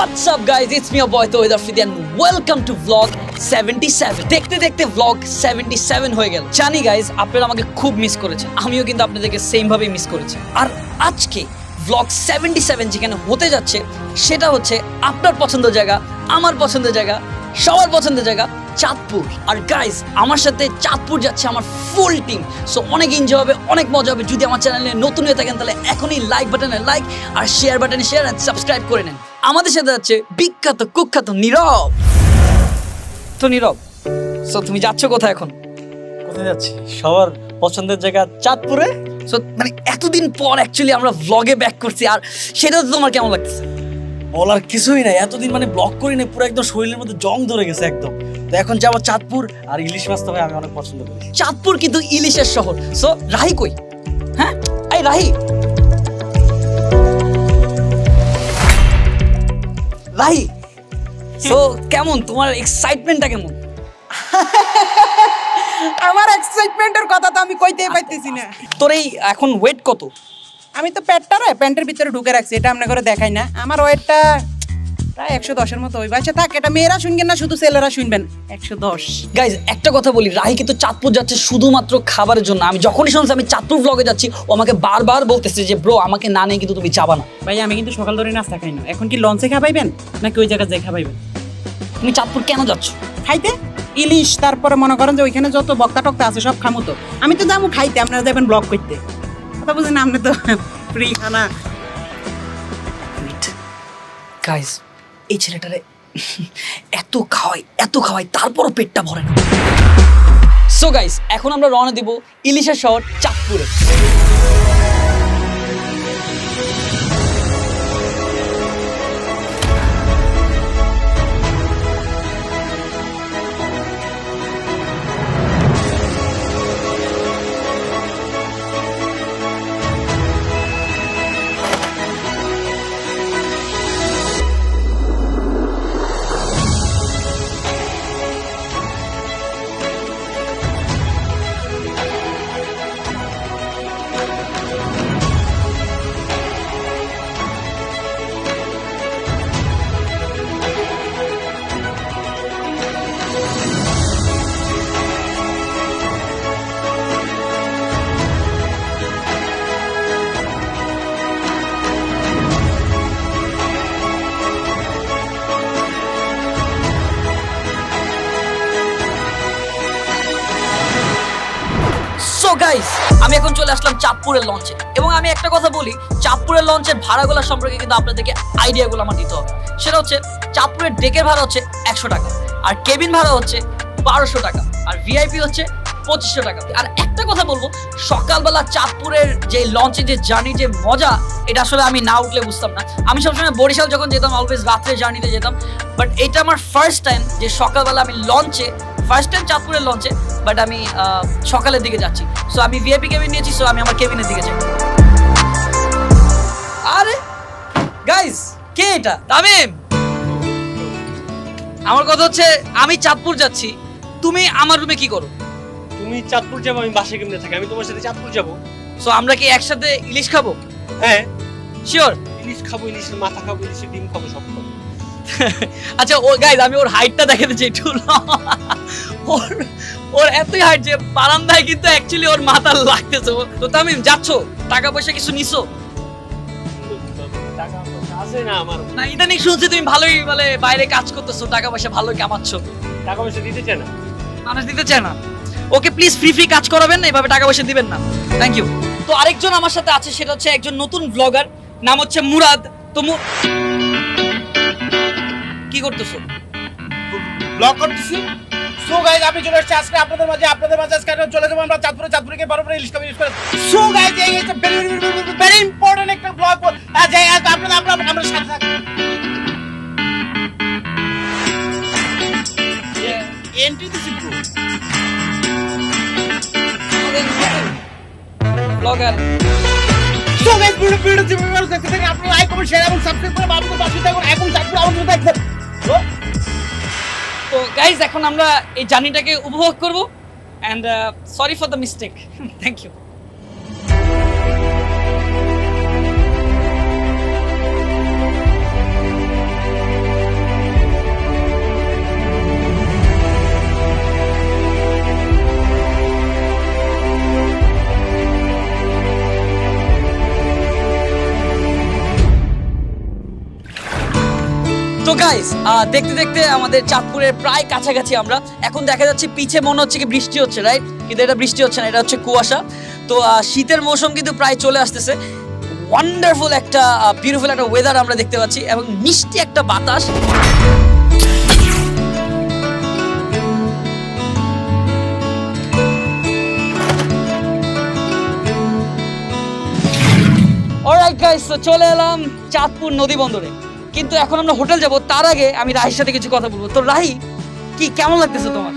What's up guys, it's me your boy Tawhid Afridi and welcome to vlog 77. দেখতে দেখতে vlog 77 হয়ে গেল। জানি গাইজ আপনারা আমাকে খুব মিস করেছেন, আমিও কিন্তু আপনাদেরকে সেম ভাবে মিস করেছি। আর আজকে vlog 77 যেখানে হতে যাচ্ছে সেটা হচ্ছে আপনার পছন্দের জায়গা, আমার পছন্দের জায়গা, সবার পছন্দের জায়গা চাঁদপুর। আর গাইজ আমার সাথে চাঁদপুর যাচ্ছে আমার ফুল টিম, সো অনেক এনজয় হবে, অনেক মজা হবে। যদি আমার চ্যানেলে নতুন হয়ে থাকেন তাহলে এখনই লাইক বাটনে লাইক আর শেয়ার বাটনে শেয়ার আর সাবস্ক্রাইব করে নেন। আমাদের সাথে যাচ্ছে বিখ্যাত কুখ্যাত নীরব। তো নীরব, সো তুমি যাচ্ছ কোথায় এখন? কোথায় যাচ্ছি? সবার পছন্দের জায়গা চাঁদপুরে। সো মানে এতদিন পর অ্যাকচুয়ালি আমরা ভ্লগে ব্যাক করছি, আর সেটা তো তোমার কেমন লাগতেছে? বলার কিছুই নাই, এতদিন ব্লগ করি না, পুরো একদম শরীরের মধ্যে জং ধরে গেছে একদম। তো এখন যাবো চাঁদপুর, আর ইলিশ মাছ তো ভাই আমি অনেক পছন্দ করি। চাঁদপুর কিন্তু ইলিশের শহর। সো রাহি কই? হ্যাঁ এই রাহি, রাহি সো কেমন তোমার এক্সাইটমেন্টটা কেমন? আমার এক্সাইটমেন্টের কথা তো আমি কইতেই পাইতেছি না। তোর এই এখন ওয়েট কত? আমি তো প্যান্টের ভিতরে ঢুকে রাখছি, এটা আপনার করে দেখাই না। আমার ওয়েটটা প্রায় 110-এর মতো হইবে। আচ্ছা থাক, এটা মেয়েরা শুনবেন না, শুধু ছেলেরা শুনবেন। 110। গাইজ একটা কথা বলি, রাহি কিন্তু চাঁদপুর যাচ্ছে শুধুমাত্র খাবারের জন্য। আমি যখনই শুনছি আমি চাঁদপুর ব্লগে যাচ্ছি, ও আমাকে বারবার বলতেছে যে ব্রো আমাকে না নিয়ে কিন্তু তুমি যাবা না। ভাই আমি কিন্তু সকাল ধরে নাস্তা খাই না। এখন কি লঞ্চে খাবাইবেন নাকি ওই জায়গায় যাই খাবাইবেন? তুমি চাঁদপুর কেন যাচ্ছ? খাইতে ইলিশ, তারপরে মনে করেন যে ওইখানে যত বক্তা টক্তা আছে সব খামো। তো আমি তো যাবো খাইতে, আপনারা যাবেন ব্লগ করতে। কথা বুঝেন, আপনি তো ফ্রি খানা। গাইজ এই ছেলেটারে এত খাওয়াই তারপরও পেটটা ভরে না। সো গাইজ এখন আমরা রওনা দিব ইলিশের শহর চাঁদপুরে। গাইস আমি এখন চলে আসলাম চাঁদপুরের লঞ্চে, এবং আমি একটা কথা বলি, চাঁদপুরের লঞ্চের ভাড়াগুলো সম্পর্কে কিন্তু আপনাদেরকে আইডিয়াগুলো আমার দিতে হবে। সেটা হচ্ছে চাঁদপুরের ডেকের ভাড়া হচ্ছে 100 টাকা, আর কেবিন ভাড়া হচ্ছে 1200 টাকা, আর ভিআইপি হচ্ছে 2500 টাকা। আর একটা কথা বলবো, সকালবেলা চাঁদপুরের যে লঞ্চে যে জার্নি যে মজা, এটা আসলে আমি না উঠলে বুঝতাম না। আমি সবসময় বরিশাল যখন যেতাম অলওয়েজ রাত্রে জার্নিতে যেতাম, বাট এটা আমার ফার্স্ট টাইম যে সকালবেলা আমি লঞ্চে, ফার্স্ট টাইম চাঁদপুরের লঞ্চে, বাট আমি সকালের দিকে যাচ্ছি। সো আমি ভিআইপি কেবিন নিয়েছি, সো আমি আমার কেবিনের দিকে যাই। আরে গাইস কে এটা? তামিম। আমার কথা হচ্ছে আমি চাঁদপুর যাচ্ছি, তুমি আমার রুমে কি করো? তুমি চাঁদপুর যাবো, আমি বাসে কেমনে থাকি, আমি তোমার সাথে চাঁদপুর যাবো। সো আমরা কি একসাথে ইলিশ খাবো? হ্যাঁ শিওর। ইলিশ খাবো, ইলিশের মাথা খাবো, ইলিশের ডিম খাবো, সব খাবো। আচ্ছা ও গাইস আমি ওর হাইটটা দেখাতে চাই একটু। ওর এতই হাইট যে বারান্দায় কিন্তু অ্যাকচুয়ালি ওর মাথা লাগতেছে। তো তামিম যাচ্ছ, টাকা পয়সা কিছু নিছো? টাকা পয়সা আছে না আমার। না ইদানিং শুনছি তুমি ভালোই মানে বাইরে কাজ করতেছো, টাকা পয়সা ভালোই কামাচ্ছ। টাকা পয়সা দিতে চায় না, মানুষ দিতে চায় না। ওকে প্লিজ ফ্রি কাজ করাবেন না, এভাবে টাকা পয়সা দিবেন না। Thank you. তো আরেকজন আমার সাথে আছে, সেটা হচ্ছে একজন নতুন ব্লগার, নাম হচ্ছে মুরাদ। তো কি করতেছো? ব্লগ করতেছি। সো গাইস আমি চলে আসছি আজকে আপনাদের মাঝে আজকে চলে যাবো আমরা চাঁদপুরে গিয়ে বড় ইলিশ খাবো। সো গাইস এই একটা ভেরি ইম্পর্টেন্ট একটা ব্লগ। যাই আপনারা আমরা সাথে থাকুন। এন্ট্রি দিছি bro. Blogger. So guys video দেখতে থাকুন, আপনারা লাইক কমেন্ট শেয়ার এবং সাবস্ক্রাইব করে আমাদের পাশে থাকুন। এখন চাঁদপুর আমাদের দেখবেন। তো গাইজ এখন আমরা এই জার্নিটাকে উপভোগ করব, and sorry for the mistake. Thank you. তো গাইস দেখতে দেখতে আমাদের চাঁদপুরের প্রায় কাছাকাছি আমরা। এখন দেখা যাচ্ছে পিছে মনে হচ্ছে কি বৃষ্টি হচ্ছে, রাইট? কিন্তু এটা বৃষ্টি হচ্ছে না, এটা হচ্ছে কুয়াশা। তো শীতের মৌসুম কিন্তু প্রায় চলে আসতেছে। ওয়ান্ডারফুল একটা বিউটিফুল একটা ওয়েদার আমরা দেখতে পাচ্ছি এবং মিষ্টি একটা বাতাস। অলরাইট গাইস, তো চলে এলাম চাঁদপুর নদী বন্দরে। কিন্তু এখন আমরা হোটেল যাব, তার আগে আমি রাহির সাথে কিছু কথা বলবো। তো রাহি, কি কেমন লাগতেছে তোমার?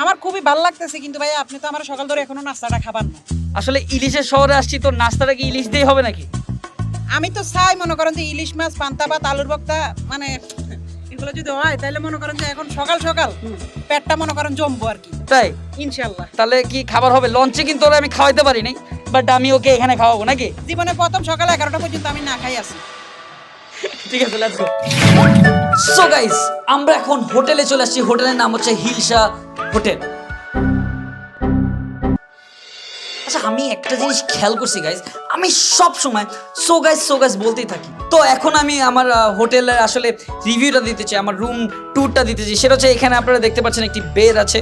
আমার খুবই ভালো লাগতেছে, কিন্তু ভাই আপনি তো আমার সকাল ধরে এখনো নাস্তাটা খাবার না। আসলে ইলিশের শহরে আসছি, তো নাস্তাটা কি ইলিশ দিয়ে হবে নাকি? আমি তো চাই মনে করেন যে ইলিশ মাছ, পান্তা ভাত, আলুর ভর্তা, মানে এগুলো যদি হয় তাহলে মনে করেন যে এখন সকাল সকাল পেটটা মনে করেন জমবো আর কি, তাই? ইনশাল্লাহ। তাহলে কি খাবার হবে? লঞ্চে কিন্তু ওরা আমি খাওয়াইতে পারি নাই, বাট আমি ওকে এখানে খাওয়াবো নাকি? জীবনে প্রথম সকাল 11টা পর্যন্ত আমি না খাই আছি। ঠিক আছে, লেটস গো। সো গাইস, আমরা এখন হোটেলে চলে আসছি। হোটেলের নাম হচ্ছে হিলসা হোটেল। আচ্ছা, আমি একটা জিনিস খেয়াল করছি গাইস, আমি সব সময় সো গাইস বলতেই থাকি। তো এখন আমি আমার হোটেলের আসলে রিভিউটা দিতে চাই, আমার রুম ট্যুরটা দিতে চাই। সেটা হচ্ছে এখানে আপনারা দেখতে পাচ্ছেন একটি বেড আছে,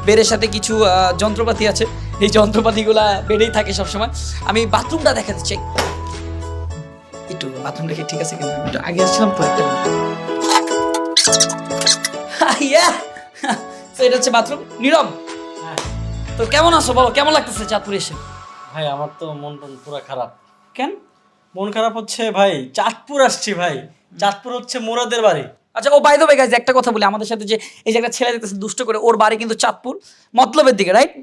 বেডের সাথে কিছু যন্ত্রপাতি আছে। এই যন্ত্রপাতিগুলা বেডেই থাকে সবসময়। আমি বাথরুমটা দেখাতে চাই, একটু বাথরুম দেখে। ঠিক আছে, কিন্তু একটু আগে আসছিলাম তো একটা তো এটা হচ্ছে বাথরুম। নীরব, তো কেমন আছো বলো, কেমন লাগতেছে চাঁদপুর এসে? ভাই আমার তো মন টন পুরো খারাপ। কেন মন খারাপ হচ্ছে ভাই, চাঁদপুর আসছি ভাই। চাঁদপুর হচ্ছে মোরাদের বাড়ি। আচ্ছা, ও বাই দ্য ওয়ে গাইস, একটা কথা বলি, আমাদের সাথে যে এই যে একটা ছেলে দেখতেছে দুষ্ট করে, ওর বাড়ি কিন্তু চাঁদপুর মতলবের দিকে, রাইট?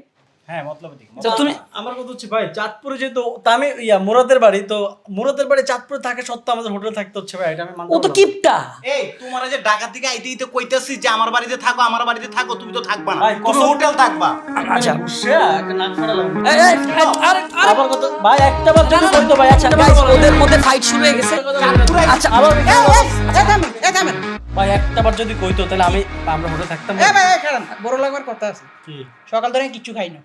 হ্যাঁ, মতলব ঠিক। তো তুমি আমার কথা হচ্ছে ভাই, চাঁদপুরে যেহেতু তা আমি মোরাদের বাড়ি, তো মোরাদের বাড়ি চাঁদপুরে থাকে সত্ত্বেও আমাদের হোটেল থাকতে হচ্ছে ভাই, এটা আমি মানতে ও তো পারলাম না। কিপটা। এই তোমার যে ঢাকা থেকে আইতে আইতে কইতাছি যে আমার বাড়িতে থাকো, আমার বাড়িতে থাকো, তুমি তো থাকবা না, ভাই, তুমি হোটেল থাকবা। আচ্ছা, বসে একটা নাক ফাটালাম। এই, এই, আরে আরে আবার কথা ভাই, একটা বার যদি বলতো ভাই, আচ্ছা একটা গাইস, বার ওদের মধ্যে ফাইট শুরু হয়ে গেছে। আচ্ছা, আবার থামেন। ভাই একটা বার যদি কইতো তাহলে আমরা হোটেল থাকতাম না। ভাই খারাপ, বড় লাগবার কথা আছে। কি সকাল ধরে কিচ্ছু খাই না।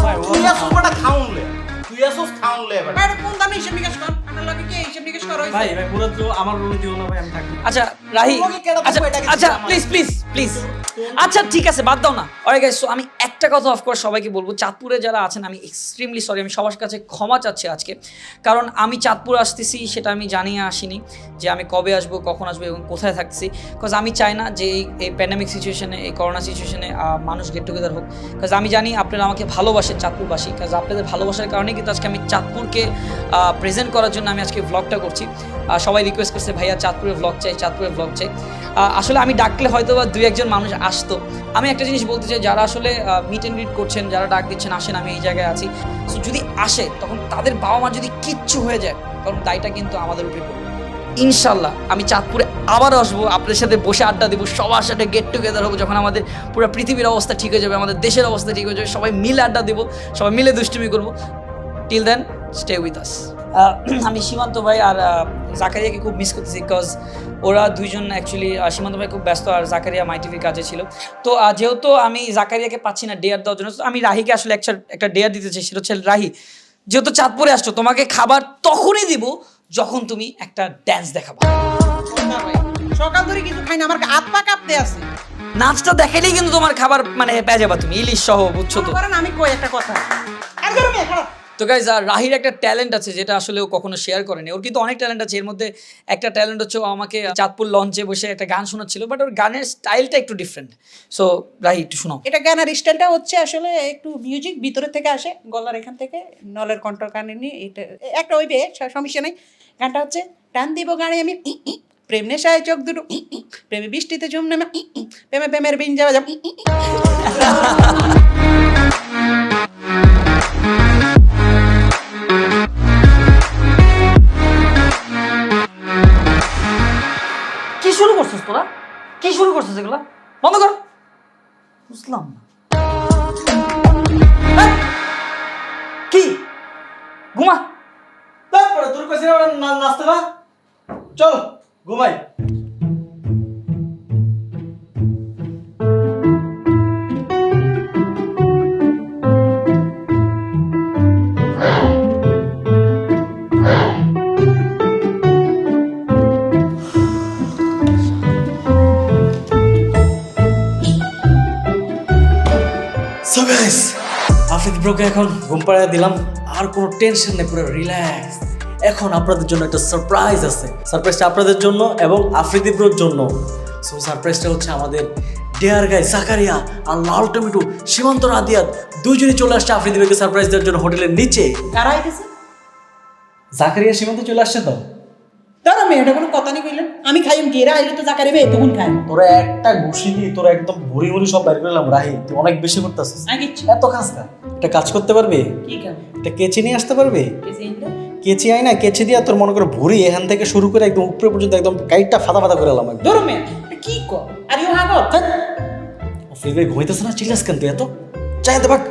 ভাই, তুই আসো বড় খাউনলে, তুই আসো খাউনলে এবার। ভাই কোন দামে হিসাব নিকাশ কর, আমার লাগে কি হিসাব নিকাশ করা হইছে? ভাই পুরো তো আমার রুমে দিও না ভাই, আমি থাকি। আচ্ছা রাহি, তোমাকে কেডা আচ্ছা দেখবো এটাকে আচ্ছা, আমার? প্লিজ আচ্ছা ঠিক আছে, বাদ দাও না। অলরাইট গাইস, সো আমি একটা কথা অফকোর্স সবাইকে বলবো, চাঁদপুরে যারা আছেন আমি এক্সট্রিমলি সরি, আমি সবার কাছে ক্ষমা চাচ্ছি আজকে। কারণ আমি চাঁদপুর আসতেছি সেটা আমি জানিয়ে আসিনি যে আমি কবে আসবো, কখন আসবো এবং কোথায় থাকছি। বিকজ আমি চাই না যে এই প্যান্ডামিক সিচুয়েশনে, এই করোনা সিচুয়েশনে মানুষ গেট টুগেদার হোক। বিকজ আমি জানি আপনারা আমাকে ভালোবাসেন, চাঁদপুরবাসী। বিকজ আপনাদের ভালোবাসার কারণে কিন্তু আজকে আমি চাঁদপুরকে প্রেজেন্ট করার জন্য আমি আজকে ভ্লগটা করছি। সবাই রিকোয়েস্ট করছে ভাইয়া চাঁদপুরের ভ্লগ চাই, চাঁদপুরের ভ্লগ চাই। আসলে আমি ডাকলে হয়তো বা 2-1 মানুষ আসতো। আমি একটা জিনিস বলতে চাই, যারা আসলে মিট অ্যান্ড গ্রিট করছেন, যারা ডাক দিচ্ছেন আসেন, আমি এই জায়গায় আছি। সো যদি আসে তখন তাদের বাবা মা যদি কিচ্ছু হয়ে যায়, তখন দায়টা কিন্তু আমাদের উপরে পড়বে। ইনশাল্লাহ আমি চাঁদপুরে আবার আসবো, আপনাদের সাথে বসে আড্ডা দেবো, সবার সাথে গেট টুগেদার হবো। যখন আমাদের পুরো পৃথিবীর অবস্থা ঠিক হয়ে যাবে, আমাদের দেশের অবস্থা ঠিক হয়ে যাবে, সবাই মিলে আড্ডা দেবো, সবাই মিলে দুষ্টুমি করবো। Till then stay with us. আমি সীমান্ত ভাই আর জাকারিয়াকে খুব মিস করতেছি, বিকজ ওরা দুইজন অ্যাকচুয়ালি, সীমান্ত ভাই খুব ব্যস্ত আর জাকারিয়া মাই টিভির কাজে ছিল। তো যেহেতু আমি জাকারিয়াকে পাচ্ছি না ডেয়ার দেওয়ার জন্য, আমি রাহিকে আসলে একটা ডেয়ার দিতে চাই। সেটা হচ্ছে, রাহি যেহেতু চাঁদপুরে আসছো, তোমাকে খাবার তখনই দিব যখন তুমি একটা ড্যান্স দেখাবা। সকাল ধরে কিছু খাই না, আমার হাত পা কাঁপতে আছে। নাচটা দেখাইলেই কিন্তু তোমার খাবার মানে পেয়ে যাবা তুমি, ইলিশ সহ, বুঝছো তো? করেন আমি কই একটা কথা। আর ধরো মেয়ে খারাপ। তো গাইজ, রাহির একটা ট্যালেন্ট আছে যেটা আসলে ও কখনো শেয়ার করেনি। ওর কিন্তু অনেক ট্যালেন্ট আছে, এর মধ্যে একটা ট্যালেন্ট হচ্ছে ও আমাকে চাঁদপুর লঞ্চে বসে একটা গান শোনাচ্ছিল, বাট ওর গানের স্টাইলটা একটু ডিফারেন্ট। সো রাহি, একটু শোনাও। এটা গানের স্টাইলটা হচ্ছে আসলে একটু মিউজিক ভিতরে থেকে আসে, গলার এখান থেকে নলের কণ্ঠ কানে নিয়ে এটা একটা ওইবে সমস্যা নেই। গানটা হচ্ছে, টান দিব গানে আমি প্রেম নেশায় চোখ দুটো, প্রেমে বৃষ্টিতে ঝুম নামে, প্রেমে প্রেমের বিন যাওয়া যাব। কি শুরু করছিস তোরা? কি শুরু করছিস এগুলা? বন্ধ কর। বুঝলাম না। এই, কি ঘুমা? তারপরে তোর কাছে নাচতে না, চল ঘুমাই। সো গাইস আফ্রিদি ব্রোকে এখন ঘুম পাড়িয়ে দিলাম, আর কোনো টেনশন নেই, পুরো রিল্যাক্স। এখন আপনাদের জন্য একটা সারপ্রাইজ আছে, সারপ্রাইজটা আপনাদের জন্য এবং আফ্রিদি ব্রোর জন্য। সো সারপ্রাইজটা হচ্ছে আমাদের ডেয়ার গাই জাকারিয়া আর লাল টমেটো সীমান্ত রাদিয়াত দুইজনই চলে আসছে আফ্রিদি ব্রোকে সারপ্রাইজ দেওয়ার জন্য হোটেলের নিচে। কারা আইতেছে? জাকারিয়া সীমান্ত চলে আসছে তো। তারা মেয়েটা কোনো কথা নেই কইলেন, আমি খাইম কি এরা আইলে তো জাকারে বে তখন খাই তোরা একটা ঘুষি দিয়ে তোরা একদম ভুড়ি ভুড়ি সব বাইর করলাম। রাহি তুই অনেক বেশি করতেছিস, আমি কিচ্ছু এত কাজ না। একটা কাজ করতে পারবি, কি কাম একটা কেচি নিয়ে আসতে পারবি? কেসে ইনটা কেচি আই না, কেচি দিয়া তোর মনে করে ভুড়ি এখান থেকে শুরু করে একদম উপরে পর্যন্ত একদম কাইটটা ফাটা ফাটা করে এলাম। ধরো মেয়ে এটা কি কর আর ইউ হাগো অফিস ভাই ঘুমাইতেছে না, চিল্লাস কেন তুই এত? চাইতে পাক।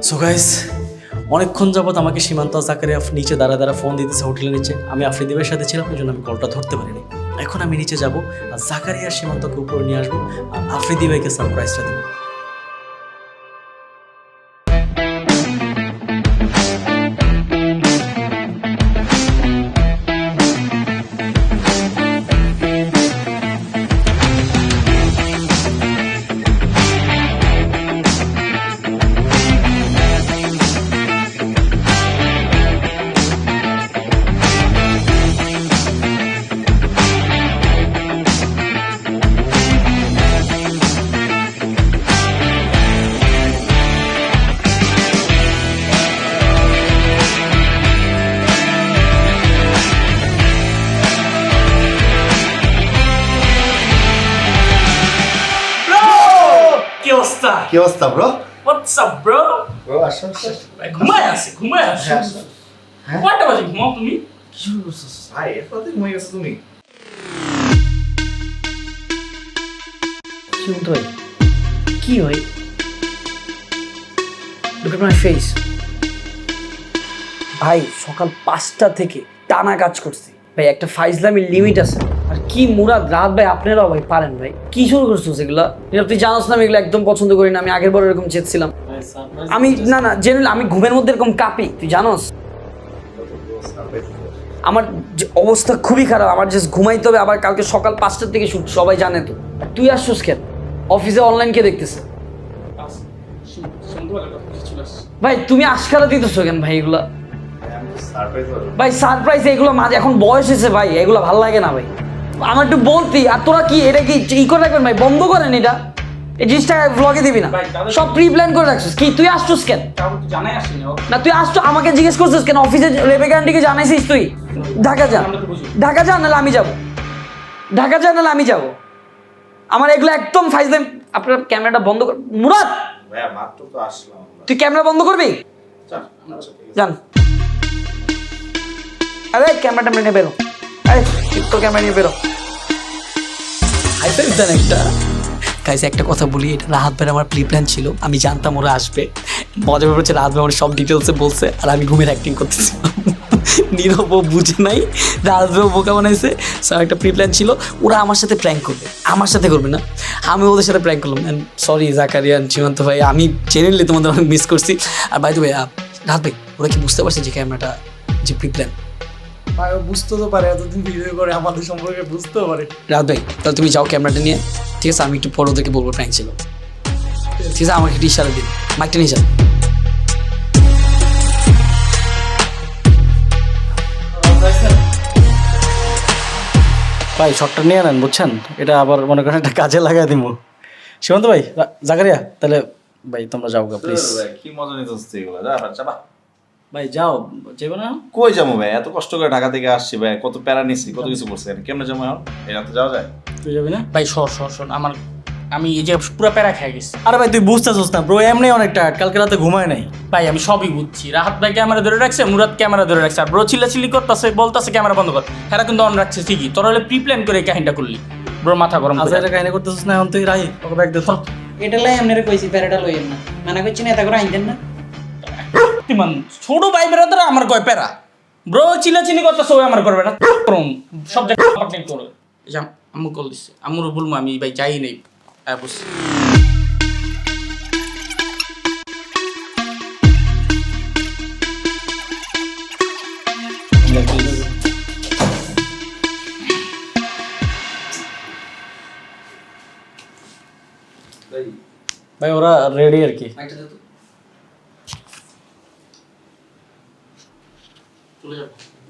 সো গাইস অনেকক্ষণ যাবত আমাকে সীমান্ত জাকারিয়া নিচে দাঁড়া ফোন দিতেছে হোটেলের নিচে। আমি আফ্রিদি ভাইয়ের সাথে ছিলাম, ওই জন্য আমি কলটা ধরতে পারিনি। এখন আমি নিচে যাব আর জাকারিয়া সীমান্তকে উপরে নিয়ে আসবো আর আফ্রিদি ভাইকে সারপ্রাইজটা দেবো। কি অবস্থা? কি অবস্থা bro? What's up bro? Bro আসো ঘুমায় আছি। হ্যাঁ। কয়টা বাজে ঘুমাও তুমি? কি শুরু করছিস ভাই? এরপরে ঘুমিয়ে গেছো তুমি? শুনতে ভাই কি হয়? Look at my face. ভাই সকাল 5টা থেকে টানা কাজ করছি ভাই, একটা ফাইজলামি লিমিট আছে। আর কি মুরাদ রাত ভাই, আপনারাও ভাই পারেন ভাই। কি শুরু করছো এগুলা? তুই জানোস না আমি এগুলো একদম পছন্দ করি না। আমি আগের বার এরকম চেয়েছিলাম। আমি না জেনারেল আমি ঘুমের মধ্যে এরকম কাঁপি, তুই জানোস। আমার যে অবস্থা খুবই খারাপ, আমার জাস্ট ঘুমাইতে হবে। আবার কালকে সকাল 5টার থেকে শুট, সবাই জানে তো। আর তুই আসছিস কেন? অফিসে অনলাইন কে দেখতেছে? ভাই তুমি আশকারা দিতেছো কেন ভাই এগুলা? ভাই সারপ্রাইজ এগুলো মাঝে এখন বয়স হয়েছে ভাই, এগুলো ভালো লাগে না ভাই। আমার একটু বলতি। আর তোরা কি এটা কি ই করে রাখবেন ভাই? বন্ধ করেন এটা, এই জিনিসটা ব্লগে দিবি না। সব প্রি প্ল্যান করে রাখছিস। কি তুই আসছিস কেন? না তুই আসছো আমাকে জিজ্ঞেস করছিস কেন? অফিসে রেবেকা আন্টিকে জানাইছিস তুই? ঢাকা যা, ঢাকা যা, নাহলে আমি যাবো। ঢাকা যা, নাহলে আমি যাবো। আমার এগুলো একদম ফাইজলাম। আপনার ক্যামেরাটা বন্ধ কর মুরাদ। ভাইয়া মাত্র তো আসলাম। তুই ক্যামেরা বন্ধ করবি? জান আরে ক্যামেরাটা নিয়ে বেরো। আরে তোর ক্যামেরা নিয়ে বেরো। হাই ফাইভ দেন একটা। গাইস একটা কথা বলি, এটা রাহাত ভাইয়ের আমার প্রি প্ল্যান ছিল। আমি জানতাম ওরা আসবে। মজা ব্যাপার হচ্ছে রাহাত ভাই আমার সব ডিটেলসে বলছে আর আমি ঘুমের অ্যাক্টিং করতেছিলাম। নীরব বুঝে নাই, রাহাত ভাই বোকা বানাইছে। স্যার একটা প্রি প্ল্যান ছিল, ওরা আমার সাথে প্র্যাঙ্ক করবে, আমার সাথে করবে না। আমি ওদের সাথে প্র্যাঙ্ক করলাম। সরি জাকারিয়া সীমান্ত ভাই, আমি জেনুইনলি তোমাদের অনেক মিস করছি। আর বাই দ্য ওয়ে রাহাত ভাই ওরা কি বুঝতে পারছে যে ক্যামেরাটা যে প্রি প্ল্যান? ভাই বুঝতে তো পারে, এতদিন ভিডিও করে আমাদের সম্পর্কে বুঝতেও পারে। রাত ভাই তাহলে তুমি যাও ক্যামেরাটা নিয়ে, ঠিক আছে? আমি একটু পরে ওদেরকে বলবো প্র্যাঙ্ক ছিল, ঠিক আছে? আমাকে একটু ইশারা দিন, মাইকটা নিয়ে যান। ভাই শটটা নিয়ে নেন, বুঝছেন? এটা আবার মনে করেন একটা কাজে লাগাই দিব। সীমান্ত ভাই, জাকারিয়া তাহলে ভাই তোমরা যাও গা প্লিজ। কি মজা নিতেছিস এগুলো? যা বাচ্চা বা। ভাই যাও, যাবে না? কই যাবো ভাই? এত কষ্ট করে ঢাকা থেকে আসছি ভাই, কত প্যারা নিছি, কত কিছু করছি। কেমনে যাবো এখন? এই রাতে যাওয়া যায়? তুই যাবি না? ভাই শোন আমার, আমি এই যে পুরো প্যারা খেয়ে গেছি আরে ভাই তুই বুঝতেছিস না ব্রো, এমনি অনেক টায়ার্ড, কালকে রাতে ঘুমায় নাই। ভাই। আমি সবই বুঝছি। রাহাত ভাই ক্যামেরা ধরে রাখছে, মুরাদ ক্যামেরা ধরে রাখছে, আর ব্রো চিল্লাচিল্লি করতেছে, বলতেছে ক্যামেরা বন্ধ কর। হ্যাঁ কিন্তু অন রাখছে ঠিকই। তোরা হলে প্রি প্ল্যান করে এই কাহিনীটা করলি। ব্রো মাথা গরম করে। আচ্ছা এটা কাহিনী করতেছিস না এখন তুই? রাহি ওকে ব্যাগ দে তো। এটা লাই আপনারে কইছি প্যারাটা লইয়েন না, মানা করছি না, এটা করে আইতেন না। তিমান ছোট ভাই বেরোতে আমার কয় প্যারা। ব্রো চিল্লাচিল্লি করতেছে, ওই আমার করবে না। সব জায়গায় কমপ্লেন করবে। এই যে আম্মু কল দিচ্ছে, আম্মুরও বলবো আমি ভাই যাই নেই। বুঝছি। ভাই ওরা রেডি আর কি।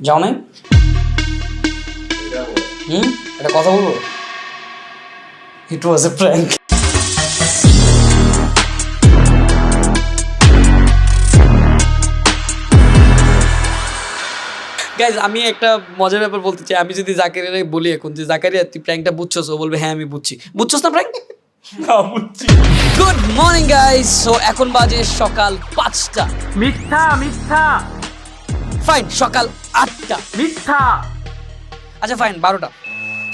যাও নাই এটা কথা বলবো। ইট ওয়াজ এ প্র্যাঙ্ক। গাইজ আমি একটা মজার ব্যাপার বলতে চাই, আমি যদি জাকারিয়ারে বলি এখন যে জাকারিয়া তুই প্র্যাঙ্কটা বুঝছস, ও বলবে হ্যাঁ আমি বুঝছি। বুঝছস না prank? Good morning guys. So এখন বাজে সকাল 5টা। মিথ্যা মিথ্যা ফাইন, সকাল 8টা। মিথ্যা। আচ্ছা ফাইন 12টা।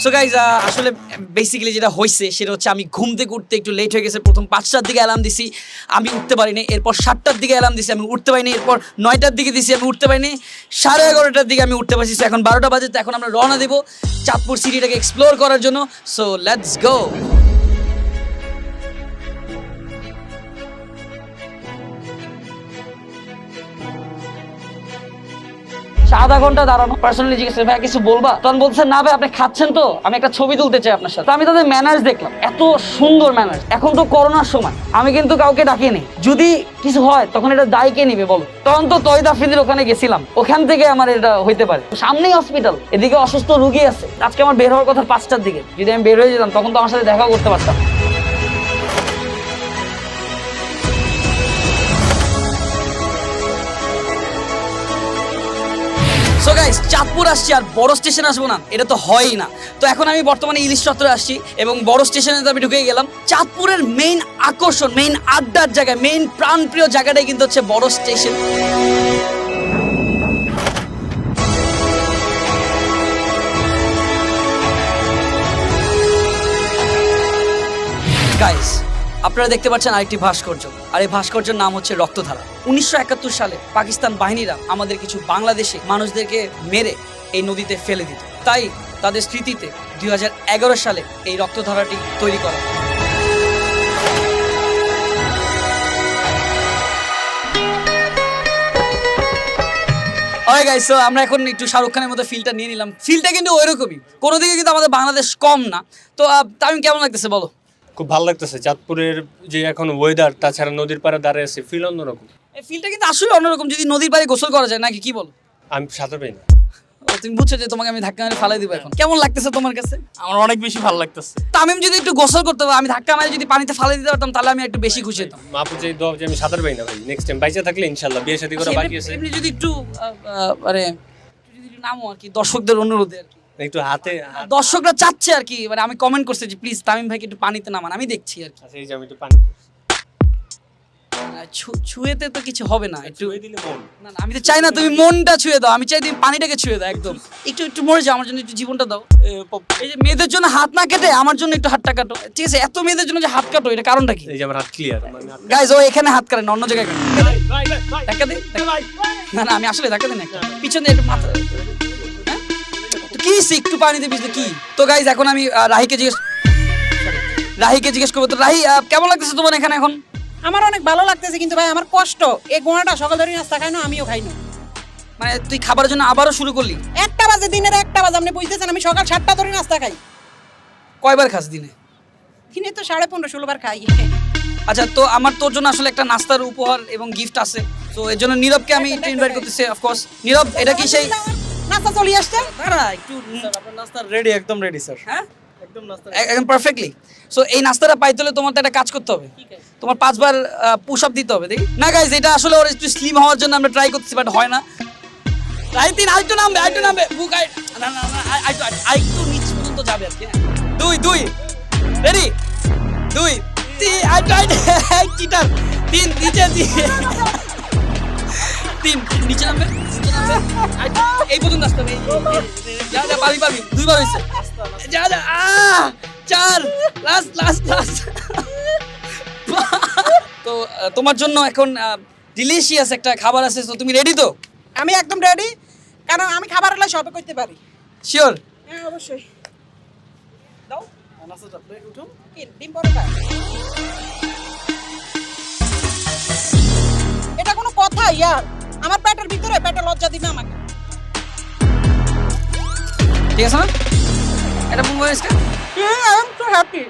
সো গাইজ আসলে বেসিক্যালি যেটা হয়েছে সেটা হচ্ছে আমি ঘুম থেকে উঠতে একটু লেট হয়ে গেছে। প্রথম 5টার দিকে অ্যালার্ম দিছি, আমি উঠতে পারিনি। এরপর 7টার দিকে অ্যালার্ম দিছি, আমি উঠতে পারিনি। এরপর 9টার দিকে দিছি, আমি উঠতে পারিনি। 11:30টার দিকে আমি উঠতে পারছি। এখন 12টা বাজে, তো এখন আমরা রওনা দেবো চাঁদপুর সিটিটাকে এক্সপ্লোর করার জন্য। So let's go. আধা ঘন্টা দাঁড়ানো, পার্সোনালি জিজ্ঞেস ভাই কিছু বলবা, তখন বলছে না ভাই আপনি খাচ্ছেন তো, আমি একটা ছবি তুলতে চাই আপনার সাথে। তো আমি তাদের ম্যানার্স দেখলাম, এত সুন্দর ম্যানার্স। এখন তো করোনার সময়, আমি কিন্তু কাউকে ডাকিনি। যদি কিছু হয় তখন এটা দায় কে নিবে বলো? তখন তো তহিদ আফ্রিদির ওখানে গেছিলাম, ওখান থেকে আমার এটা হইতে পারে। সামনেই হসপিটাল, এদিকে অসুস্থ রুগী আছে। আজকে আমার বের হওয়ার কথা 5টার দিকে, যদি আমি বের হয়ে যেতাম তখন তো আমার সাথে দেখাও করতে পারতাম। সো গাইস চাঁদপুর আসছি আর বড় স্টেশন আসবো না, এটা তো হয়ই না। তো এখন আমি বর্তমানে ইলিশ চত্বরে আসছি এবং বড় স্টেশনে তো আমি ঢুকে গেলাম। চাঁদপুরের মেইন আকর্ষণ, মেইন আড্ডার জায়গা, মেইন প্রাণপ্রিয় জায়গাটাই কিন্তু হচ্ছে বড় স্টেশন। গাইস আপনারা দেখতে পাচ্ছেন আরেকটি ভাস্কর্য, আর এই ভাস্কর্যের নাম হচ্ছে রক্তধারা। 1971 সালে পাকিস্তান বাহিনীরা আমাদের কিছু বাংলাদেশি মানুষদেরকে মেরে এই নদীতে ফেলে দিত, তাই তাদের স্মৃতিতে 2011 সালে এই রক্তধারাটি তৈরি করা। অলরাইট গাইস, সো আমরা এখন একটু শাহরুখ খানের মতো ফিলটা নিয়ে নিলাম। ফিলটা কিন্তু ওইরকমই, কোনো দিকে কিন্তু আমাদের বাংলাদেশ কম না। তো তামিম কেমন লাগতেছে বলো? খুব ভালো লাগতেছে চাঁদপুরের যে এখন ওয়েদার, তাছাড়া নদীর পাড়ে দাঁড়িয়ে আছে, ফিল অন্যরকম। এই ফিলটা কিন্তু আসলে অন্যরকম, যদি নদীর পাড়ে গোসল করা যায় নাকি, কি বলো? আমি সাঁতার পাই না। ও, তুমি বুঝছো যে তোমাকে আমি ধাক্কা মেরে ফালাই দিব এখন। কেমন লাগতেছে তোমার কাছে? আমার অনেক বেশি ভালো লাগতেছে। তামিম যদি একটু গোসল করতে পারতো, আমি ধাক্কা মেরে যদি পানিতে ফালাই দিতে পারতাম তাহলে আমি একটু বেশি খুশি হতাম। মাপু যে দোয়া যে আমি সাঁতার পাই না ভাই, নেক্সট টাইম বাইচা থাকলে ইনশাআল্লাহ বিয়ে শাদী করা বাকি আছে, এমনি যদি একটু মানে যদি একটু নামো আর কি, দর্শকদের অনুরোধে আর কি। একটু হাতে দর্শকরা চাচ্ছে আর কি, মানে আমি কমেন্ট করছি যে প্লিজ তামিম ভাইকে একটু পানিতে নামান, আমি দেখছি আর কি। আচ্ছা এই যে আমি একটু পানি ছুঁয়েতে তো কিছু হবে না, একটু ছুঁয়ে দিলে মন। না না, আমি তো চাই না তুমি মনটা ছুঁয়ে দাও, আমি চাই তুমি পানিটাকে ছুঁয়ে দাও একদম। একটু একটু মরে যাও, আমার জন্য একটু জীবনটা দাও। এই যে মেয়েদের জন্য হাত না কেটে আমার জন্য একটু হাতটা কাটো, ঠিক আছে? এত মেয়েদের জন্য যে হাত কাটো, এটা কারণটা কি? এই যে আমার হাত ক্লিয়ার, মানে গাইজ ও এখানে হাত কাটে না, অন্য জায়গায় কাটে। ধাক্কা দে, না না আমি আসলে ধাক্কা দিই না, পিছনে একটু মাথা। হ্যাঁ তো কি একটু পানিতে ভিজলে কি? তো গাইজ এখন আমি রাহিকে জিজ্ঞেস করবো। তো রাহি কেমন লাগতেছে তোমার এখানে এখন? আমার অনেক ভালো লাগতেছে, কিন্তু ভাই আমার কষ্ট। এই গোয়াটা সকাল ধরে নাস্তা খাই না, আমিও খাই না। মানে তুই খাবারের জন্য আবারও শুরু করলি? 1টা বাজে, দিনের 1টা বাজে, আপনি বুঝতেছেন? আমি সকাল 7টা ধরে নাস্তা খাই। কয়বার খাস দিনে? দিনে তো 15.5-16 বার খাই। আচ্ছা, তো আমার তোর জন্য আসলে একটা নাস্তার উপহার এবং গিফট আছে। তো এর জন্য নীরবকে আমি একটু ইনভাইট করতেছি। অফকোর্স নীরব, এটা কি সেই নাস্তা চলে আসছে? দাঁড়া একটু, আপনার নাস্তা রেডি, একদম রেডি স্যার। হ্যাঁ একদম নাস্তা একদম পারফেক্টলি। সো এই নাস্তাটা পাইতে হলে তোমার তো একটা কাজ করতে হবে, তোমার 5 বার পুশ আপ দিতে হবে। দেখি না গাইজ, এটা আসলে ওর একটু স্লিম হওয়ার জন্য আমরা ট্রাই করতেছি, বাট হয় না। আরেকটু নামবে বুক, না না না, আরেকটু নিচ পর্যন্ত যাবে আর কি। 2 রেডি, 2 3 চিটার 3 নিচে 3 নিচে নামবে, এই পর্যন্ত আসতে হবে। যা পারবি 2 বার হয়েছে, যা 4 লাস্ট। তো তোমার জন্য এখন ডিলিশিয়াস একটা খাবার আছে, তো তুমি রেডি তো? আমি একদম রেডি, কারণ আমি খাবার হলে সবে করতে পারি। শিওর? হ্যাঁ অবশ্যই। দাও নাস্তাটা প্লেট উঠাও। কি ডিম পরোটা? এটা কোনো কথা ইয়ার? আমার পেটের ভিতরে পেটে লজ্জা দিবে আমাকে। ঠিক আছে না? এটা মন বয়সটা আই এম সো হ্যাপি,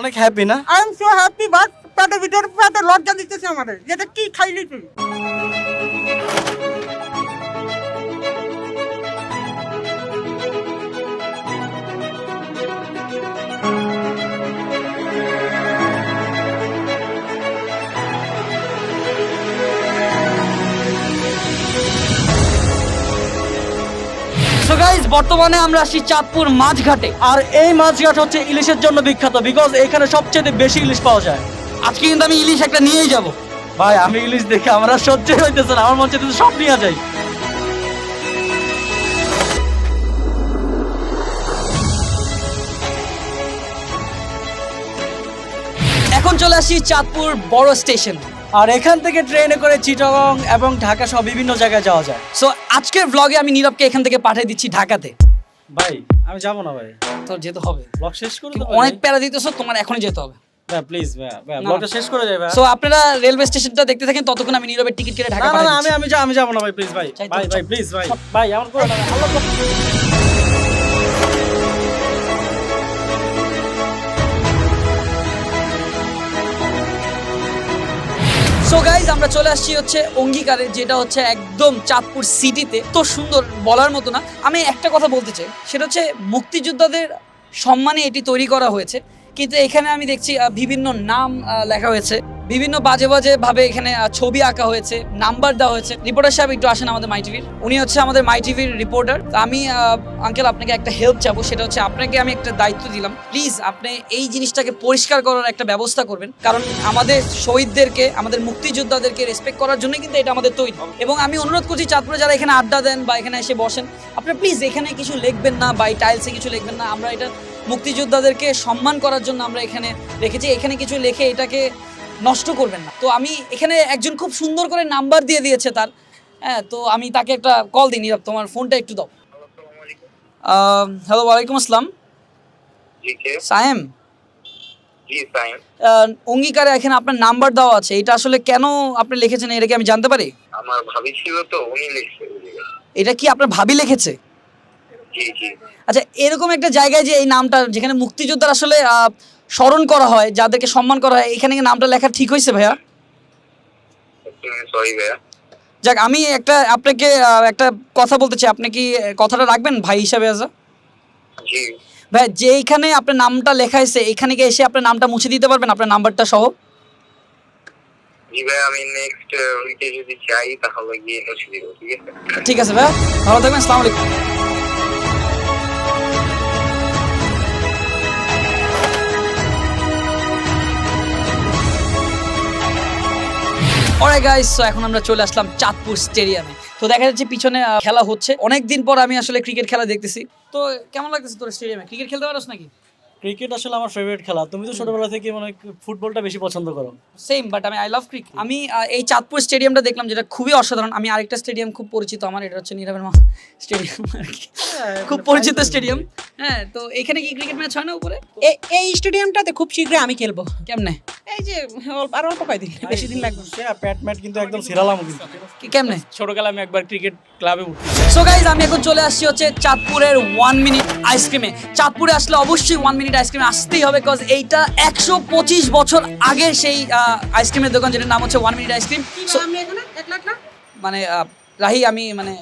অনেক হ্যাপি না? I am so happy, but পেটের ভিতর পেটে লজ্জা দিতেছে আমাদের, যেটা কি খাইলি তুই? সো গাইস, বর্তমানে আমরা আসি চাঁদপুর মাছঘাটে। আর এই মাছঘাট হচ্ছে ইলিশের জন্য বিখ্যাত, বিকজ এখানে সবচেয়ে বেশি ইলিশ পাওয়া যায়। আজকে কিন্তু আমি ইলিশ একটা নিয়েই যাব। ভাই আমি ইলিশ দেখে আমরা সহ্য হইতেছে না, আমার মন চাইতেছে সব নিয়ে যাই। এখন চলে আসি চাঁদপুর বড় স্টেশন। আর এখান থেকে ট্রেনে করে চিটাগং এবং ঢাকা সহ বিভিন্ন জায়গায় যাওয়া যায়। সো আজকের ব্লগে আমি নীরবকে এখান থেকে পাঠিয়ে দিচ্ছি ঢাকাতে। ভাই আমি যাবো না ভাই, তোর যেতে হবে, ব্লগ শেষ করে কিন্তু দাও অনেক প্যারা দিতেছো, তোমার এখনই যেতে হবে। ভাই প্লিজ ভাই, না। ব্লগটা শেষ করে যাই ভাই। সো আপনারা রেলওয়ে স্টেশনটা দেখতে থাকেন, ততক্ষণ আমি নীরবের টিকিট কেটে ঢাকা না না পাঠিয়ে না, দিচ্ছি। আমি যাবো না ভাই, প্লিজ ভাই চাই তো ভাই চল। ভাই প্লিজ ভাই ভাই এমন করো না ভাই, আল্লাহ সো গাইজ, আমরা চলে আসছি হচ্ছে অঙ্গীকারে, যেটা হচ্ছে একদম চাঁদপুর সিটিতে। তো সুন্দর, বলার মতো না। আমি একটা কথা বলতে চাই, সেটা হচ্ছে মুক্তিযোদ্ধাদের সম্মানে এটি তৈরি করা হয়েছে, কিন্তু এখানে আমি দেখছি বিভিন্ন নাম লেখা হয়েছে, বিভিন্ন বাজে বাজে ভাবে এখানে ছবি আঁকা হয়েছে, নাম্বার দেওয়া হয়েছে। রিপোর্টার সাহেব একটু আসেন আমাদের মাই টিভির, উনি হচ্ছে আমাদের মাই টিভির রিপোর্টার। আমি আঙ্কেল আপনাকে একটা হেল্প চাবো, সেটা হচ্ছে আপনাকে আমি একটা দায়িত্ব দিলাম, প্লিজ আপনি এই জিনিসটাকে পরিষ্কার করার একটা ব্যবস্থা করবেন, কারণ আমাদের শহীদদেরকে, আমাদের মুক্তিযোদ্ধাদেরকে রেসপেক্ট করার জন্য কিন্তু এটা আমাদের তৈরি। এবং আমি অনুরোধ করছি চাঁদপুরে যারা এখানে আড্ডা দেন বা এখানে এসে বসেন, আপনারা প্লিজ এখানে কিছু লিখবেন না বা এই টাইলসে কিছু লিখবেন না। আমরা এটা মুক্তিযোদ্ধাদেরকে সম্মান করার জন্য আমরা এখানে রেখেছি, এখানে কিছু লিখে এটাকে নষ্ট করবেন না। তো আমি এখানে একজন খুব সুন্দর করে নাম্বার দিয়ে দিয়েছে তার, হ্যাঁ, তো আমি তাকে একটা কল দিই। নীরব, তোমার ফোনটা একটু দাও। হ্যালো, ওয়ালাইকুম আসসালাম। সায়েম, অঙ্গীকারে এখানে আপনার নাম্বার দেওয়া আছে, এটা আসলে কেন আপনি লিখেছেন এটা কি আমি জানতে পারি? আমার ভাবি ছিল তো, উনি লিখছে। এটা কি আপনার ভাবি লিখেছে? জি জি। আচ্ছা, এরকম একটা জায়গায় যে এই নামটা, যেখানে মুক্তিযোদ্ধার আসলে স্মরণ করা হয়, যাদেরকে সম্মান করা হয়, এখানে কি নামটা লেখা ঠিক হয়েছে ভাইয়া? সরি ভাইয়া। যাক, আমি আপনাকে একটা কথা বলতে চাই, আপনি কি কথাটা রাখবেন ভাই হিসাবে? জি ভাই, যে এইখানে আপনার নামটা লেখা হয়েছে, এখানে কি এসে আপনার নামটা মুছে দিতে পারবেন, আপনার নাম্বারটা সহ? জি ভাইয়া, আমি নেক্সট উইকে যদি চাই তাহলে গিয়ে মুছে দিব, ঠিক আছে? ঠিক আছে ভাইয়া, ভালো থাকবেন, আসসালামু আলাইকুম। অলরাইট গাইস, সো এখন আমরা চলে আসলাম চাঁদপুর স্টেডিয়ামে। তো দেখা যাচ্ছে পিছনে খেলা হচ্ছে, অনেকদিন পর আমি আসলে ক্রিকেট খেলা দেখতেছি। তো কেমন লাগতেছে তোর স্টেডিয়ামে ক্রিকেট খেলতে পারোস নাকি? ক্রিকেট আসলে আমার ফেভারিট খেলা, তুমি তো ছোটবেলা থেকে মানে ফুটবলটা বেশি পছন্দ করো। সেম, বাট আমি আই লাভ ক্রিকেট। আমি এই চাঁদপুর স্টেডিয়ামটা দেখলাম, যেটা খুবই অসাধারণ। আমি আরেকটা স্টেডিয়াম খুব পরিচিত আমার, এটা হচ্ছে নীরবের মা স্টেডিয়াম আর কি, খুব পরিচিত স্টেডিয়াম। হ্যাঁ, তো এখানে কি ক্রিকেট ম্যাচ হয় না উপরে? এই স্টেডিয়ামটাতে খুব শীঘ্রই আমি খেলবো। কেমনে? এই যে আর অল্প কয়দিন, বেশি দিন লাগবে। প্যাট ম্যাট কিন্তু একদম সিরালাম কিন্তু। কেমনে? ছোটকালে আমি একবার ক্রিকেট ক্লাবে উঠি। সো গাইজ, আমি এখন চলে আসছি হচ্ছে চাঁদপুরের 1 মিনিট আইসক্রিমে। চাঁদপুরে আসলে অবশ্যই 1 মিনিট আইসক্রিমে আসতেই হবে, বিকজ এইটা 125 বছর আগের সেই আইসক্রিমের দোকান, যেটার নাম হচ্ছে 1 মিনিট আইসক্রিম। আমি এখানে 1 লাখ না, মানে রাহি, আমি মানে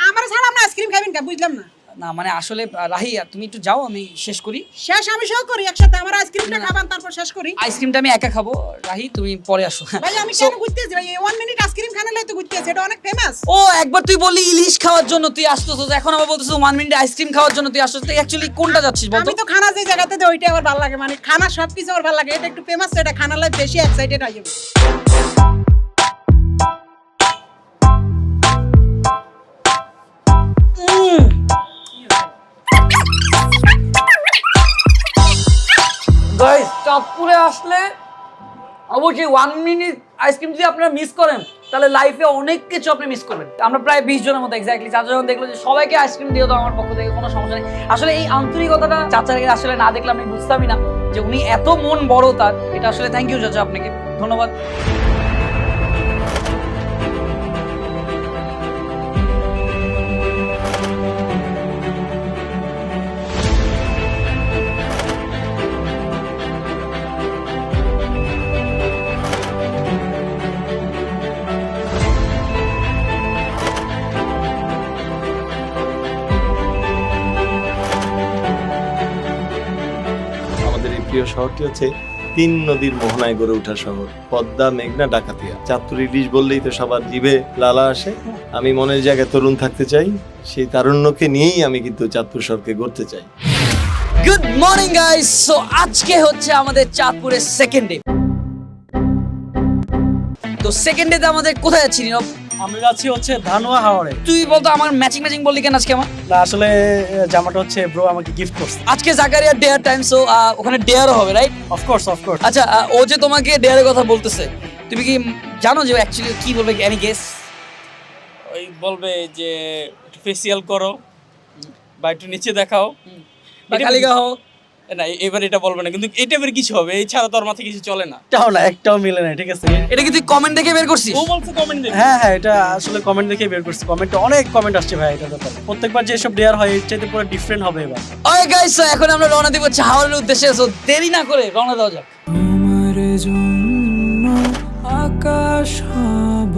আমার ছাড়া আপনি আইসক্রিম খাবেন কা? বুঝলাম না। না মানে আসলে রাহি, তুমি একটু যাও, আমি শেষ করি। শেষ আমি সহ করি একসাথে, আমার আইসক্রিমটা খাবেন তারপর শেষ করি। আইসক্রিমটা আমি একা খাবো, রাহি তুমি পরে আসো। ভাই আমি So- কেন ঘুরতেছি ভাই? 1 মিনিট আইসক্রিম খানালে তো ঘুরতেছি, এটা অনেক ফেমাস। ও, একবার তুই বললি ইলিশ খাওয়ার জন্য তুই আসতেছ, এখন আবার বলতেছ 1 মিনিট আইসক্রিম খাওয়ার জন্য তুই আসতেছ। তুই অ্যাকচুয়ালি কোনটা যাচ্ছিস বলতো? আমি তো খানা যে জায়গাতে দেই ওইটা আমার ভালো লাগে, মানে খানা সবকিছু আমার ভালো লাগে। এটা একটু ফেমাস, এটা খানা লাগে বেশি এক্সাইটেড হয়ে যাবে। গাইস, চাঁদপুরে আসলে অবশ্যই 1 মিনিট আইসক্রিম যদি আপনারা মিস করেন, তাহলে লাইফে অনেক কিছু আপনি মিস করবেন। আমরা প্রায় 20 জনের মতো এক্স্যাক্টলি, চাচা যখন দেখলো যে সবাইকে আইসক্রিম দিয়ে দাও আমার পক্ষ থেকে, কোনো সমস্যা নেই। আসলে এই আন্তরিকতাটা চাচাকে আসলে না দেখলে আমি বুঝতামই না যে উনি এত মন বড় তার। এটা আসলে থ্যাংক ইউ চাচা, আপনাকে ধন্যবাদ। প্রিয় শহরটি হচ্ছে 3 নদীর মোহনায় গড়ে ওঠা শহর, পদ্মা, মেঘনা, ডাকাতিয়া। চাঁদপুর ইলিশ বললেই তো সবার জিভে লালা আসে। আমি মনের জায়গায় তরুণ থাকতে চাই, সেই তারুণ্যকে নিয়েই আমি কিন্তু চাঁদপুর শহরকে গড়তে চাই। Good morning guys. সো আজকে হচ্ছে আমাদের চাঁদপুরের সেকেন্ড ডে। তো সেকেন্ড ডেতে আমাদের কোথায় যাচ্ছি নীরব? আমরা যাচ্ছি হচ্ছে ধানুয়া হাওড়ে। তুই বলতো আমার ম্যাচিং বললি কেন আজকে আমার? না আসলে জামাটা হচ্ছে ব্রো আমাকে গিফট করছে। আজকে জাকারিয়ার ডেয়ার টাইম, সো ওখানে ডেয়ারও হবে, রাইট? অফকোর্স। আচ্ছা, ও যে তোমাকে ডেয়ারের কথা বলতেছে, তুমি কি জানো যে অ্যাকচুয়ালি কি বলবে? Any guess? ওই বলবে যে একটু ফেসিয়াল করো বা একটু নিচে দেখাও বা কালিকা হও? না, এবার এটা বলবে না, কিন্তু এই টাইপের কিছু হবে। এই ছাড়া তোর মাথায় কিছু চলে না। একটাও না, একটাও মিলে না, ঠিক আছে? এটা কি তুই কমেন্ট দেখে বের করছিস? ও বলছে কমেন্ট দেখে। হ্যাঁ, এটা আসলে কমেন্ট দেখে বের করছি। কমেন্টে অনেক কমেন্ট আসছে ভাই এটা ব্যাপারে। প্রত্যেকবার যে সব ডেয়ার হয় এর চাইতে পুরো ডিফারেন্ট হবে এবার। ওকে গাইস, সো এখন আমরা রওনা দিব হচ্ছে হাওড়ের উদ্দেশ্যে। সো দেরি না করে রওনা দেওয়া যাক। তোমার জন্য আকাশ হব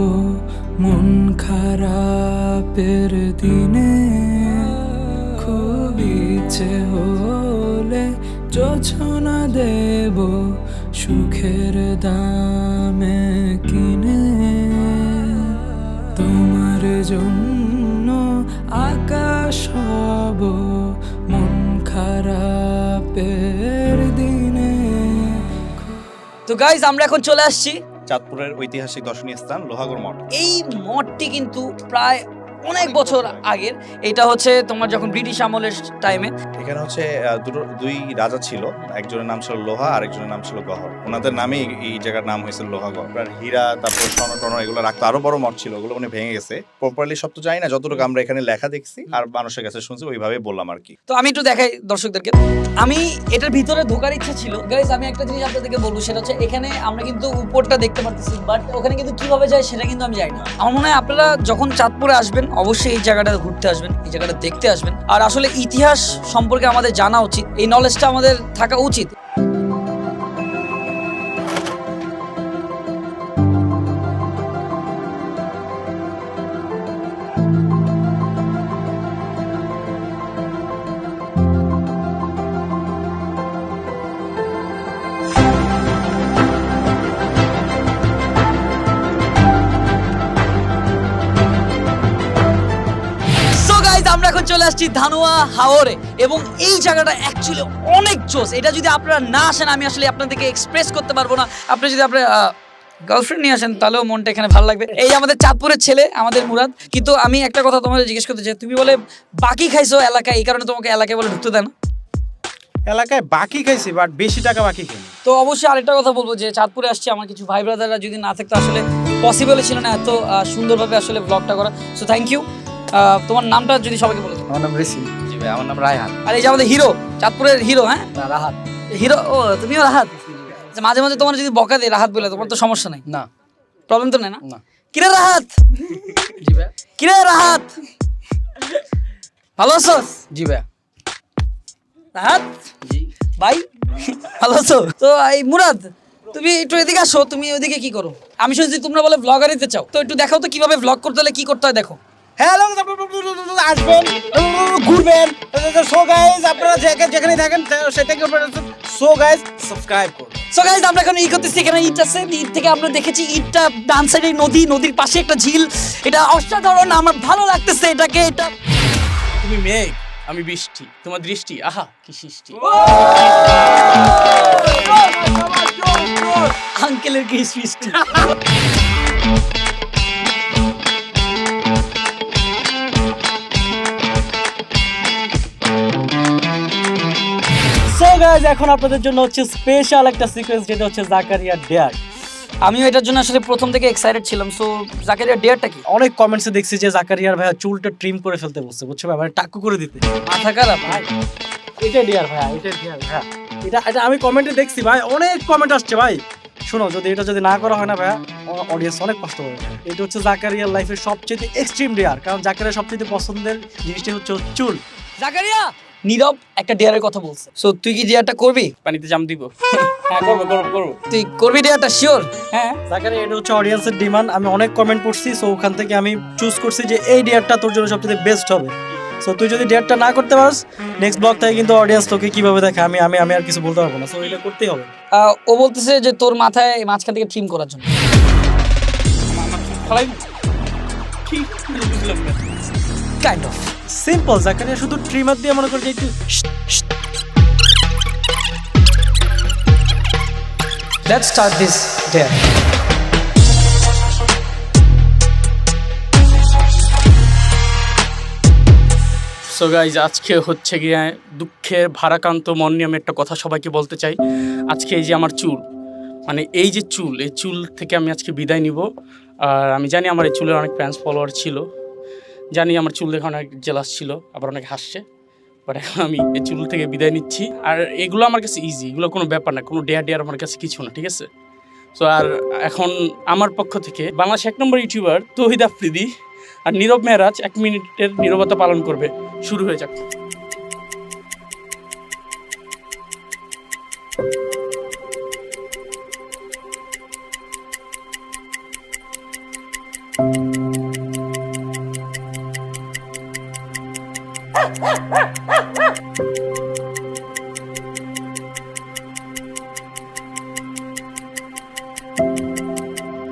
মন খারাপের দিনে, খুব ইচ্ছে হলে যোছনা দেব সুখের দামে কিনে। তোমার জন্য আকাশ হব মন খারাপের দিনে। তো গাইস, আমরা এখন চলে আসছি চাঁদপুরের ঐতিহাসিক দর্শনীয় স্থান লোহাগড় মঠ। এই মঠটি কিন্তু প্রায় অনেক বছর আগের। এটা হচ্ছে তোমার যখন ব্রিটিশ আমলের টাইমে। এখানে হচ্ছে দুই রাজা ছিল, একজনের নাম ছিল লোহা আর একজনের নাম ছিল গহর। ওনাদের নামে এই জায়গার নাম হয়েছে লোহাগড়। আপনার হীরা, তারপর স্বর্ণ টর্ণ এগুলো রাখতো। আরো বড় মঠ ছিল, ওগুলো মানে ভেঙে গেছে। প্রপারলি সব তো জানি না, যতটুকু আমরা এখানে লেখা দেখছি আর মানুষের কাছে শুনছি ওইভাবে বললাম আর কি। তো আমি একটু দেখাই দর্শকদেরকে। আমি এটার ভিতরে ঢোকার ইচ্ছা ছিল গাইস। আমি একটা জিনিস আপনাদেরকে বলবো, সেটা হচ্ছে এখানে আমরা কিন্তু উপরটা দেখতে পারতেছি, বাট ওখানে কিন্তু কিভাবে যায় সেটা কিন্তু আমি জানি না। আমার মনে হয় আপনারা যখন চাঁদপুরে আসবেন অবশ্যই এই জায়গাটা ঘুরতে আসবেন, এই জায়গাটা দেখতে আসবেন। আর আসলে ইতিহাস সম্পর্কে আমাদের জানা উচিত, এই নলেজটা আমাদের থাকা উচিত। আমরা এখন চলে আসছি ধানুয়া হাওরে, এবং এই জায়গাটা অ্যাকচুয়ালি অনেক জোস। এটা যদি আপনারা না আসেন, আমি আসলে আপনাদেরকে এক্সপ্রেস করতে পারবো না। আপনি যদি আপনার গার্লফ্রেন্ড নিয়ে আসেন তাহলেও মনটা এখানে ভালো লাগবে। এই আমাদের চাঁদপুরের ছেলে, আমাদের মুরাদ। কিন্তু আমি একটা কথা তোমাদের জিজ্ঞেস করতে চাই, তুমি বলে বাকি খাইছো এলাকায়, এই কারণে তোমাকে এলাকায় বলে ঢুকতে দেয় না? এলাকায় বাকি খাইছি, বাট বেশি টাকা বাকি খাই। তো অবশ্যই আরেকটা কথা বলবো যে চাঁদপুরে আসছি, আমার কিছু ভাই ব্রাদাররা যদি না থাকতো আসলে পসিবল ছিল না এত সুন্দরভাবে আসলে ব্লগটা করা। So thank you. তোমার নামটা যদি সবাইকে বলে দাও। আমার নাম রেসিম। জি ভাই, আমার নাম রায়হান। আর এই যে আমাদের হিরো, চাঁদপুরের হিরো। হ্যাঁ, রাহাত। হিরো। ও, তুমিও রাহাত? আচ্ছা, মাঝে মাঝে তোমার যদি বকা দেয় রাহাত বলে, তোমার তো সমস্যা নাই? না, প্রবলেম তো নেই না? না। কিরে রাহাত? জি ভাই। কিরে রাহাত, ভালো আছো? জি ভাই। রাহাত ভাই, ভালো আছো? তো এই মুরাদ, তুমি একটু এদিকে আসো। তুমি ওইদিকে কি করো? আমি শুনছি তোমরা বলে ব্লগার দিতে চাও, তো একটু দেখাও তো কিভাবে ব্লগ করতে হলে কি করতে হয়, দেখো। হ্যালো, আসবেন, ঘুরবেন। সো গাইস, আপনারা যেখানে থাকেন সেটাকে সো গাইস সাবস্ক্রাইব করুন। সো গাইস, আমরা এখন ই করতেছি। এখানে ইট আছে, ইট থেকে আমরা দেখেছি ইটটা ডান সাইডে নদী, নদীর পাশে একটা ঝিল। এটা অসাধারণ, আমার ভালো লাগতেছে এটাকে। এটা তুমি মেঘ, আমি বৃষ্টি, তোমার দৃষ্টি আহা কি সৃষ্টি। আঙ্কেলের কি সৃষ্টি। সো গাইস, এখন আপনাদের জন্য হচ্ছে স্পেশাল একটা সিকোয়েন্স, যেটা হচ্ছে জাকারিয়া ডেয়ার। আমিও এটার জন্য আসলে প্রথম থেকে এক্সাইটেড ছিলাম। সো জাকারিয়া ডেয়ারটা কি? অনেক কমেন্টসে দেখছি যে জাকারিয়ার ভাইয়া চুলটা ট্রিম করে ফেলতে বলছে, বুঝছো ভাই, মানে টাকু করে দিতে। মাথা খারাপ ভাই। এটা ডিয়ার ভাইয়া, এটা ডিয়ার ভাইয়া। এটা আমি কমেন্টে দেখছি ভাই, অনেক কমেন্ট আসছে ভাই। শোনো, এটা যদি না করা হয় না ভাইয়া, অডিয়েন্স অনেক কষ্ট হবে। এটা হচ্ছে জাকারিয়ার লাইফের সবচেয়ে এক্সট্রিম ডেয়ার, কারণ জাকারিয়ার সবচেয়ে পছন্দের জিনিসটা হচ্ছে চুল। জাকারিয়া, নীরব একটা ডেয়ারের কথা বলছে। সো তুই কি ডেয়ারটা করবি? পানিতে জাম দিব? হ্যাঁ, করবো। তুই করবি ডেয়ারটা শিওর? হ্যাঁ জাকারিয়া, এটা হচ্ছে অডিয়েন্সের ডিমান্ড। আমি অনেক কমেন্ট পড়ছি, সো ওখান থেকে আমি চুজ করছি যে এই ডেয়ারটা তোর জন্য সবচেয়ে বেস্ট হবে। সো তুই যদি ডেটটা না করতে পারস নেক্সট ব্লগ থেকে কিন্তু অডিয়েন্স তোকে কিভাবে দেখে আমি আমি আমি আর কিছু বলতে পারবো না, সো এটা করতেই হবে। ও বলতেছে যে তোর মাথায় মাঝখান থেকে ট্রিম করার জন্য। ফলাই কি বুঝলাম না। কাইন্ড অফ সিম্পল, জাকারিয়া শুধু ট্রিমার দিয়ে মনে করে যে একটু let's start this dare. So guys আজকে হচ্ছে গিয়ে দুঃখের ভারাক্রান্ত মন নিয়ে আমি একটা কথা সবাইকে বলতে চাই। আজকে এই যে আমার চুল, মানে এই যে চুল, এই চুল থেকে আমি আজকে বিদায় নিব। আর আমি জানি আমার এই চুলের অনেক ফ্যান্স ফলোয়ার ছিল, জানি আমার চুল দেখে অনেক জেলাস ছিল, আবার অনেক হাসছে, বাট এখন আমি এই চুল থেকে বিদায় নিচ্ছি। আর এগুলো আমার কাছে ইজি, এগুলো কোনো ব্যাপার না, কোনো ডেয়ার আমার কাছে কিছু না, ঠিক আছে? সো আর এখন আমার পক্ষ থেকে বাংলাদেশ 1 নম্বর ইউটিউবার তৌহিদ আফ্রিদি আর নীরব মেহরাজ 1 মিনিটের নীরবতা পালন করবে। শুরু হয়ে যাক।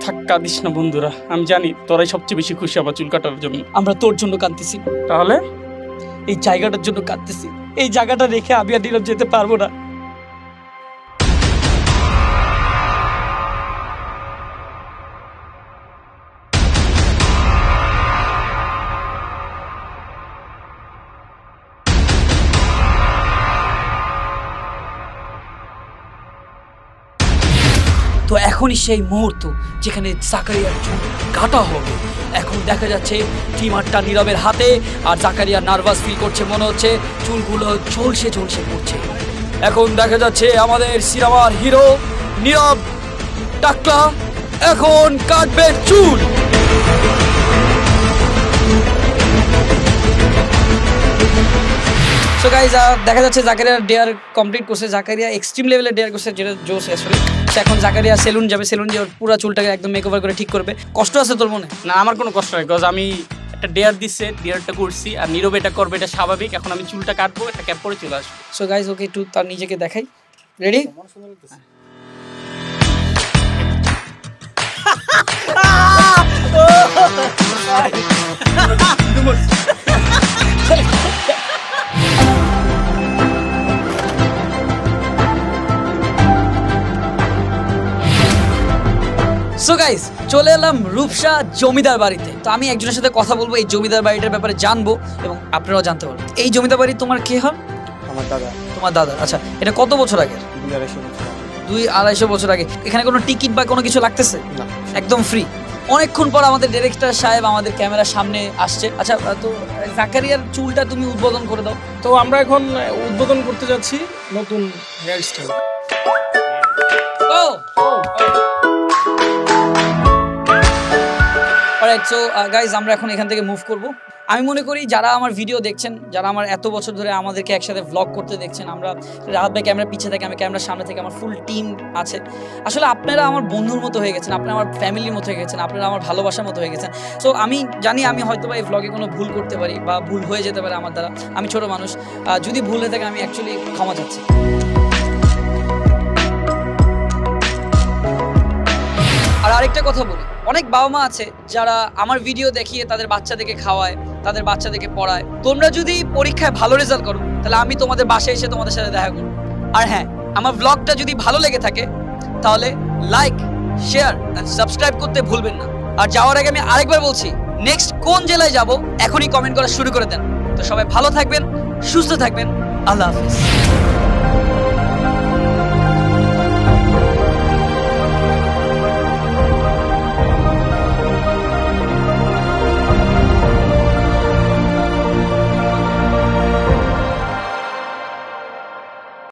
থাক, কাঁদিস না বন্ধুরা, আমি জানি তোরাই সবচেয়ে বেশি খুশি আমার চুল কাটার জন্য। আমরা তোর জন্য কাঁদতেছি, তাহলে এই জায়গাটার জন্য কাঁদতেছি। এই জায়গাটা রেখে আমি আর নীরব যেতে পারবো না। তো এখনই সেই মুহূর্ত যেখানে জাকারিয়ার চুল কাটা হবে। এখন দেখা যাচ্ছে ট্রিমারটা নীরবের হাতে, আর জাকারিয়া নার্ভাস ফিল করছে, মনে হচ্ছে চুলগুলো ঝলসে ঝলসে পড়ছে। এখন দেখা যাচ্ছে আমাদের সিনেমার হিরো নীরব টাকলা এখন কাটবে চুল। সো গাইজ দেখা যাচ্ছে জাকারিয়া ডেয়ার কমপ্লিট করছে, জাকারিয়া এক্সট্রিম লেভেলের ডেয়ার করছে, যেটা জোস আসলে। সে এখন জাকারিয়া সেলুন যাবে, সেলুন দিয়ে ওর পুরো চুলটাকে একদম মেকওভার করে ঠিক করবে। কষ্ট আছে তোর মনে? না, আমার কোনো কষ্ট নেই, বিকজ আমি একটা ডেয়ার দিচ্ছে, ডেয়ারটা করছি, আর নীরব এটা করবে, এটা স্বাভাবিক। এখন আমি চুলটা কাটবো, একটা ক্যাপ পরে চলে আসবো। সো গাইজ ওকে একটু তার নিজেকে দেখাই। রেডি? সো গাইস চলে এলাম রূপসা জমিদার বাড়িতে। তো আমি একজনের সাথে কথা বলবো, এই জমিদার বাড়িটার ব্যাপারে জানবো এবং আপনারাও জানতে পারবেন। এই জমিদার বাড়ি তোমার কে হন? আমার দাদা। তোমার দাদা? আচ্ছা, এটা কত বছর আগের? 200-250 বছর আগে। এখানে কোনো টিকিট বা কোনো কিছু লাগতেছে না? একদম ফ্রি। অনেকক্ষণ পর আমাদের ডিরেক্টর সাহেব আমাদের ক্যামেরার সামনে আসছে। আচ্ছা, তো জাকারিয়ার চুলটা তুমি উদ্বোধন করে দাও। তো আমরা এখন উদ্বোধন করতে যাচ্ছি নতুন hair style. Alright, so guys আমরা এখন এখান থেকে মুভ করব। আমি মনে করি যারা আমার ভিডিও দেখছেন, যারা আমার এত বছর ধরে আমাদেরকে একসাথে ভ্লগ করতে দেখছেন, আমরা রাহাত ভাই ক্যামেরার পিছিয়ে থাকি, আমি ক্যামেরার সামনে থেকে, আমার ফুল টিম আছে। আসলে আপনারা আমার বন্ধুর মতো হয়ে গেছেন, আপনারা আমার ফ্যামিলির মতো হয়ে গেছেন, আপনারা আমার ভালোবাসার মতো হয়ে গেছেন। সো আমি জানি আমি হয়তো বা এই ভ্লগে কোনো ভুল করতে পারি বা ভুল হয়ে যেতে পারে আমার দ্বারা, আমি ছোট মানুষ। যদি ভুল হয়ে থাকে আমি অ্যাকচুয়ালি ক্ষমা চাচ্ছি। আর আরেকটা কথা বলি, অনেক বাবা মা আছে যারা আমার ভিডিও দেখিয়ে তাদের বাচ্চাদেরকে খাওয়ায়, তাদের বাচ্চাদেরকে পড়ায়। তোমরা যদি পরীক্ষায় ভালো রেজাল্ট করো, তাহলে আমি তোমাদের বাসায় এসে তোমাদের সাথে দেখা করব। আর হ্যাঁ, আমার ব্লগটা যদি ভালো লেগে থাকে তাহলে লাইক, শেয়ার এন্ড সাবস্ক্রাইব করতে ভুলবেন না। আর যাওয়ার আগে আমি আরেকবার বলছি, নেক্সট কোন জেলায় যাব এখনই কমেন্ট করা শুরু করে দেন। তো সবাই ভালো থাকবেন, সুস্থ থাকবেন, আল্লাহ হাফেজ।